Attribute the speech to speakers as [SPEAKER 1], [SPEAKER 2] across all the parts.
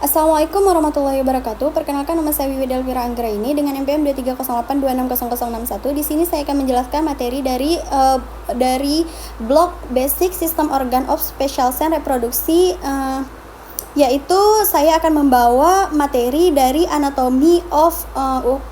[SPEAKER 1] Assalamualaikum warahmatullahi wabarakatuh. Perkenalkan, nama saya Wiwi Delvira Anggraini dengan NPM 2308260061. Di sini saya akan menjelaskan materi dari blok Basic System Organ of Special Cell Reproduksi, yaitu saya akan membawa materi dari Anatomy of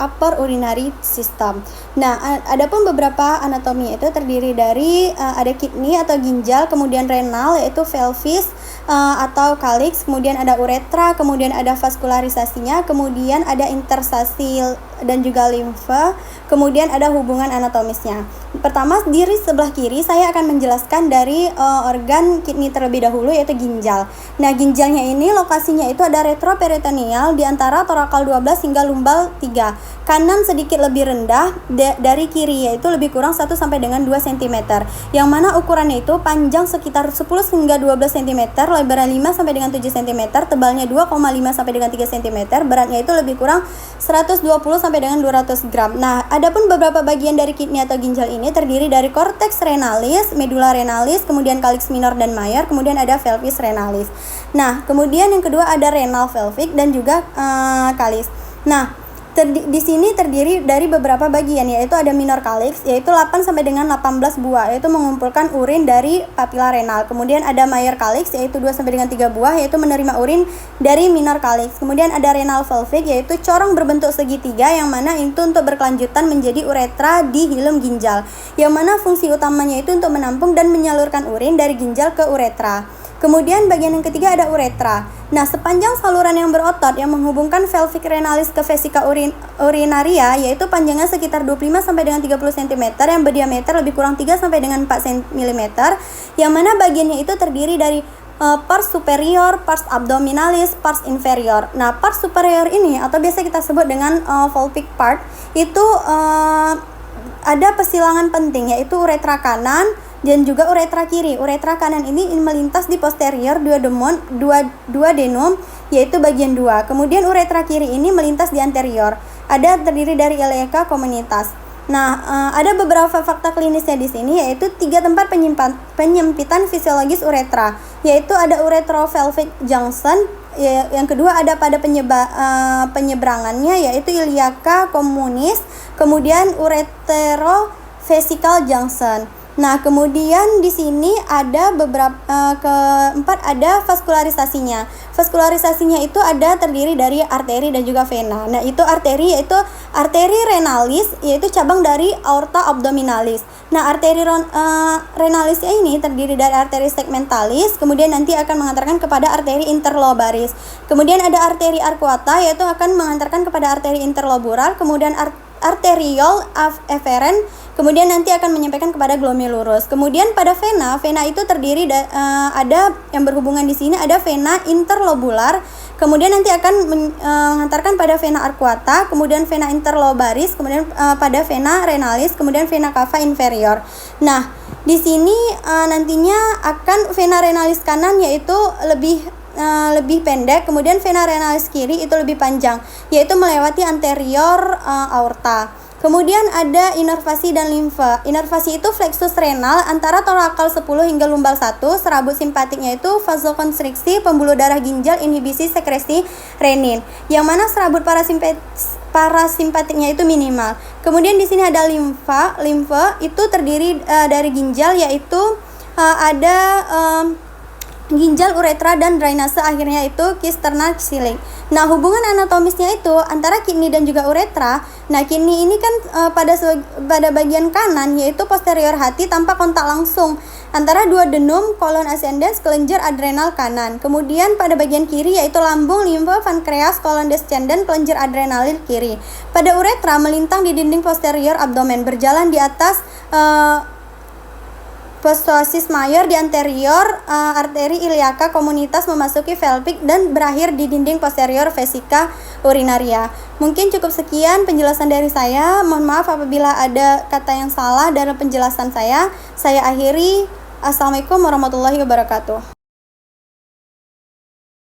[SPEAKER 1] Upper Urinary System. Nah, adapun beberapa anatomi itu terdiri dari ada kidney atau ginjal, kemudian renal yaitu pelvis atau calyx, kemudian ada uretra, kemudian ada vaskularisasinya, kemudian ada interstasi dan juga limfa, kemudian ada hubungan anatomisnya. Pertama, di sebelah kiri saya akan menjelaskan dari organ kidney terlebih dahulu, yaitu ginjal. Nah, ginjalnya ini lokasinya itu ada retroperitoneal di antara torakal 12 hingga lumbal 3. Kanan sedikit lebih rendah dari kiri, yaitu lebih kurang 1 sampai dengan 2 cm. Yang mana ukurannya itu panjang sekitar 10 hingga 12 cm, lebarnya 5 sampai dengan 7 cm, tebalnya 2,5 sampai dengan 3 cm, beratnya itu lebih kurang 120 sampai dengan 200 gram. Nah, adapun beberapa bagian dari kidney atau ginjal ini terdiri dari cortex renalis, medulla renalis, kemudian calyx minor dan major, kemudian ada pelvis renalis. Nah, kemudian yang kedua ada renal pelvic dan juga calyx. Nah, di sini terdiri dari beberapa bagian, yaitu ada minor calyx, yaitu 8 sampai dengan 18 buah, yaitu mengumpulkan urin dari papila renal. Kemudian ada major calyx, yaitu 2 sampai dengan 3 buah, yaitu menerima urin dari minor calyx. Kemudian ada renal pelvic, yaitu corong berbentuk segitiga, yang mana itu untuk berkelanjutan menjadi uretra di hilum ginjal, yang mana fungsi utamanya itu untuk menampung dan menyalurkan urin dari ginjal ke uretra. Kemudian bagian yang ketiga ada uretra. Nah, sepanjang saluran yang berotot yang menghubungkan pelvic renalis ke vesika urinaria, yaitu panjangnya sekitar 25 sampai dengan 30 cm, yang berdiameter lebih kurang 3 sampai dengan 4 mm, yang mana bagiannya itu terdiri dari pars superior, pars abdominalis, pars inferior. Nah, pars superior ini atau biasa kita sebut dengan vulvic part itu ada persilangan penting, yaitu uretra kanan dan juga uretra kiri. Uretra kanan ini melintas di posterior duodenum, yaitu bagian 2. Kemudian uretra kiri ini melintas di anterior. Ada terdiri dari ileaca communitas. Nah, ada beberapa fakta klinisnya di sini, yaitu 3 tempat penyempitan fisiologis uretra, yaitu ada uretropelvic junction. Yang kedua ada pada penyeberangannya, yaitu ileaca communis, kemudian uretrovesical junction. Nah, kemudian di sini ada beberapa keempat ada vaskularisasinya. Vaskularisasinya itu ada terdiri dari arteri dan juga vena. Nah, itu arteri yaitu arteri renalis, yaitu cabang dari aorta abdominalis. Nah, arteri renalisnya ini terdiri dari arteri segmentalis, kemudian nanti akan mengantarkan kepada arteri interlobaris. Kemudian ada arteri arcuata, yaitu akan mengantarkan kepada arteri interlobular, kemudian arteriol efferent, kemudian nanti akan menyampaikan kepada glomerulus. Kemudian pada vena itu terdiri ada yang berhubungan di sini, ada vena interlobular, kemudian nanti akan mengantarkan pada vena arcuata, kemudian vena interlobaris, kemudian pada vena renalis, kemudian vena cava inferior. Nah, di sini nantinya akan vena renalis kanan yaitu lebih pendek, kemudian vena renalis kiri itu lebih panjang, yaitu melewati anterior aorta. Kemudian ada inervasi dan limfa. Inervasi itu flexus renal antara torakal 10 hingga lumbal 1, serabut simpatiknya itu vasokonstriksi, pembuluh darah ginjal, inhibisi sekresi renin, yang mana serabut parasimpatiknya itu minimal. Kemudian di sini ada limfa itu terdiri dari ginjal, yaitu ada ginjal, uretra, dan drainase akhirnya itu cisterna xylem. Nah, hubungan anatomisnya itu antara kidney dan juga uretra. Nah, kidney ini kan pada bagian kanan yaitu posterior hati tanpa kontak langsung antara duodenum, colon ascendens, kelenjar adrenal kanan. Kemudian pada bagian kiri yaitu lambung, limfa, pankreas, colon descendens, kelenjar adrenal kiri. Pada uretra melintang di dinding posterior abdomen, berjalan di atas Postosis major di anterior arteri ileaca communitas memasuki pelvic dan berakhir di dinding posterior vesika urinaria. Mungkin cukup sekian penjelasan dari saya. Mohon maaf apabila ada kata yang salah dalam penjelasan saya. Saya akhiri. Assalamualaikum warahmatullahi wabarakatuh.